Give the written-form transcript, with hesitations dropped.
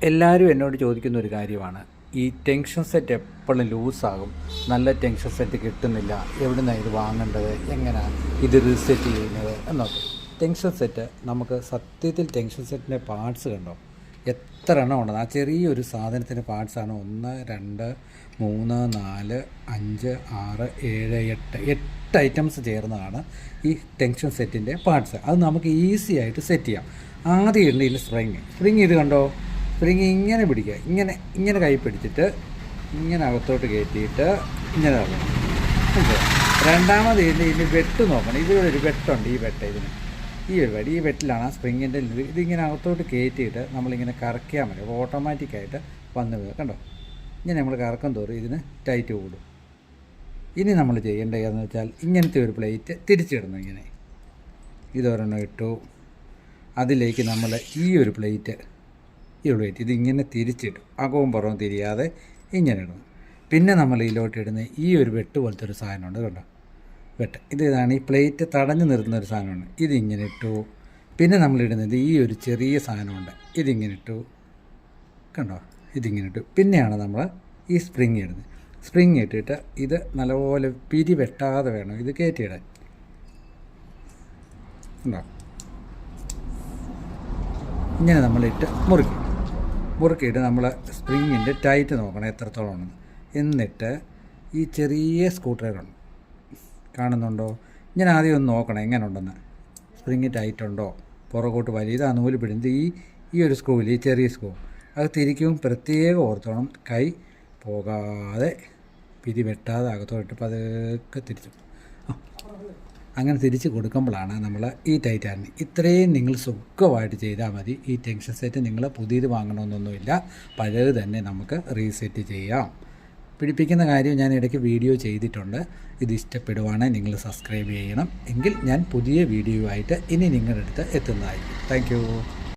എല്ലാവരും എന്നോട് ചോദിക്കുന്ന ഒരു കാര്യമാണ്, ഈ ടെൻഷൻ സെറ്റ് എപ്പോഴും ലൂസാകും, നല്ല ടെൻഷൻ സെറ്റ് കിട്ടുന്നില്ല, എവിടെ നിന്നാണ് ഇത് വാങ്ങേണ്ടത്, എങ്ങനെയാണ് ഇത് റീസെറ്റ് ചെയ്യുന്നത് എന്നൊക്കെ. ടെൻഷൻ സെറ്റ് നമുക്ക് സത്യത്തിൽ ടെൻഷൻ സെറ്റിൻ്റെ പാർട്സ് കണ്ടോ എത്ര എണ്ണം ഉണ്ടെന്ന്. ആ ചെറിയൊരു സാധനത്തിൻ്റെ പാർട്സാണ് 1 2 3 4 5 6 7 8 ഐറ്റംസ് ചേർന്നതാണ് ഈ ടെൻഷൻ സെറ്റിൻ്റെ പാർട്സ്. അത് നമുക്ക് ഈസി ആയിട്ട് സെറ്റ് ചെയ്യാം. ആദ്യം ഇടയിൽ സ്പ്രിങ് ഇത് കണ്ടോ, സ്പ്രിങ് ഇങ്ങനെ പിടിക്കുക, ഇങ്ങനെ കൈ പിടിച്ചിട്ട് ഇങ്ങനെ അകത്തോട്ട് കയറ്റിയിട്ട് ഇങ്ങനെ ഇറങ്ങണം. രണ്ടാമത് ഇതിൻ്റെ വെട്ട് നോക്കണം. ഇതിലൂടെ ഒരു വെട്ടുണ്ട്, ഈ വെട്ട് ഈ ഒരു വടി, ഈ വെട്ടിലാണ് ആ സ്പ്രിങ്ങിൻ്റെ ഇതിങ്ങനെ അകത്തോട്ട് കയറ്റിയിട്ട് നമ്മളിങ്ങനെ കറക്കിയാൽ മതി. അപ്പോൾ ഓട്ടോമാറ്റിക്കായിട്ട് വന്ന് വീഴും. കണ്ടോ, ഇങ്ങനെ നമ്മൾ കറക്കം തോറും ഇതിന് ടൈറ്റ് കൂടും. ഇനി നമ്മൾ ചെയ്യേണ്ടത് ഏതെന്ന് വെച്ചാൽ ഇങ്ങനത്തെ ഒരു പ്ലേറ്റ് തിരിച്ചിടണം. ഇങ്ങനെ ഇതൊരെണ്ണം ഇട്ടു, അതിലേക്ക് നമ്മൾ ഈ ഒരു പ്ലേറ്റ് ഇതിങ്ങനെ തിരിച്ചിടും, അകവും പുറവും തിരിയാതെ ഇങ്ങനെ ഇടുന്നു. പിന്നെ നമ്മൾ ഇതിലോട്ട് ഇടുന്ന ഈ ഒരു വെട്ട് പോലത്തെ ഒരു സാധനമുണ്ട് കണ്ടോ, വെട്ട്. ഇതാണ് ഈ പ്ലേറ്റ് തടഞ്ഞു നിർത്തുന്ന ഒരു സാധനമാണ്. ഇതിങ്ങനെ ഇട്ടു. പിന്നെ നമ്മളിടുന്നത് ഈ ഒരു ചെറിയ സാധനമുണ്ട്, ഇതിങ്ങനെ ഇട്ടു കണ്ടോ, ഇതിങ്ങനെ ഇട്ടു. പിന്നെയാണ് നമ്മൾ ഈ സ്പ്രിങ് ഇടുന്നത്. സ്പ്രിങ് ഇട്ടിട്ട് ഇത് നല്ലപോലെ പിരി വെട്ടാതെ വേണം ഇത് കയറ്റിയിടാൻ. ഉണ്ടോ, ഇങ്ങനെ നമ്മളിട്ട് മുറുക്കിയിട്ട് നമ്മൾ സ്പ്രിങ്ങിൻ്റെ ടൈറ്റ് നോക്കണം എത്രത്തോളം ഉണ്ടെന്ന്. എന്നിട്ട് ഈ ചെറിയ സ്ക്രൂ ഡ്രൈവറുണ്ട്, കാണുന്നുണ്ടോ, ഇങ്ങനെ ആദ്യം ഒന്ന് നോക്കണം എങ്ങനെ ഉണ്ടെന്ന്. സ്പ്രിങ് ടൈറ്റ് ഉണ്ടോ, പുറകോട്ട് വലിയത് ആ നൂല് പിടിക്കുന്നത് ഈ ഒരു സ്ക്രൂവിൽ, ഈ ചെറിയ സ്ക്രൂ അത് തിരിക്കും. പ്രത്യേകം ഓർത്തോണം, കൈ പോകാതെ പിരി വെട്ടാതെ അകത്തോട്ട് പതുക്കെ തിരിച്ചു. അങ്ങനെ തിരിച്ച് കൊടുക്കുമ്പോഴാണ് നമ്മൾ ഈ ടൈറ്റാനിന്. ഇത്രയും നിങ്ങൾ സുഖമായിട്ട് ചെയ്താൽ മതി. ഈ ടെൻഷൻ സെറ്റ് നിങ്ങൾ പുതിയത് വാങ്ങണമെന്നൊന്നുമില്ല, പഴയത് തന്നെ നമുക്ക് റീസെറ്റ് ചെയ്യാം. പിടിപ്പിക്കുന്ന കാര്യം ഞാൻ ഇടയ്ക്ക് വീഡിയോ ചെയ്തിട്ടുണ്ട്. ഇത് ഇഷ്ടപ്പെടുവാണെങ്കിൽ നിങ്ങൾ സബ്സ്ക്രൈബ് ചെയ്യണം. എങ്കിൽ ഞാൻ പുതിയ വീഡിയോ ആയിട്ട് ഇനി നിങ്ങളുടെ അടുത്ത് എത്തുന്നതായിരിക്കും. താങ്ക്